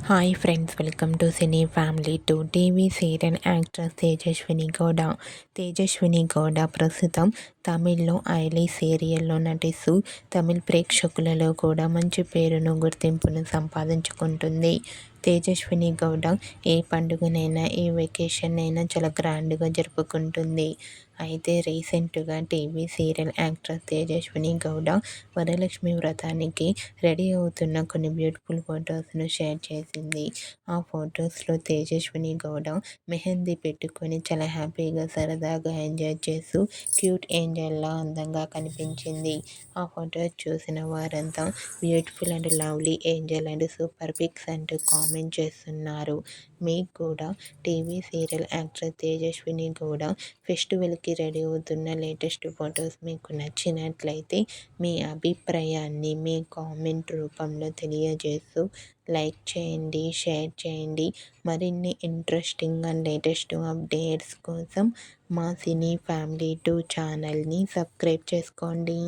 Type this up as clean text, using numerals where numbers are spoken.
Hi friends, welcome to cine family to TV serial actress Tejaswini Gowda ప్రస్తుతం తమిళ్లో ఐలీ సీరియల్లో నటిస్తూ తమిళ్ ప్రేక్షకులలో కూడా మంచి పేరును గుర్తింపును సంపాదించుకుంటుంది. తేజస్విని గౌడ ఏ పండుగనైనా ఏ వెకేషన్ అయినా చాలా గ్రాండ్గా జరుపుకుంటుంది. అయితే రీసెంట్గా TV serial actress Tejaswini Gowda Varalakshmi వ్రతానికి రెడీ అవుతున్న కొన్ని బ్యూటిఫుల్ ఫొటోస్ను షేర్ చేసింది. ఆ ఫొటోస్లో తేజస్విని గౌడ మెహందీ పెట్టుకొని చాలా హ్యాపీగా సరదాగా ఎంజాయ్ చేస్తూ క్యూట్ ఏంజల్లా అందంగా కనిపించింది. ఆ ఫొటోస్ చూసిన వారంతా beautiful and lovely angel and super pics అంటూ కామెంట్ చేస్తున్నారు. మీకు కూడా TV serial actress Tejaswini Gowda ఫెస్టివల్కి రెడీ అవుతున్న లేటెస్ట్ ఫొటోస్ మీకు నచ్చినట్లయితే మీ అభిప్రాయాన్ని మీ కామెంట్ రూపంలో తెలియజేస్తూ లైక్ చేయండి, షేర్ చేయండి. మరిన్ని ఇంట్రెస్టింగ్ అండ్ లేటెస్ట్ అప్డేట్స్ కోసం మా సినీ ఫ్యామిలీ 2 ఛానల్ని సబ్స్క్రైబ్ చేసుకోండి.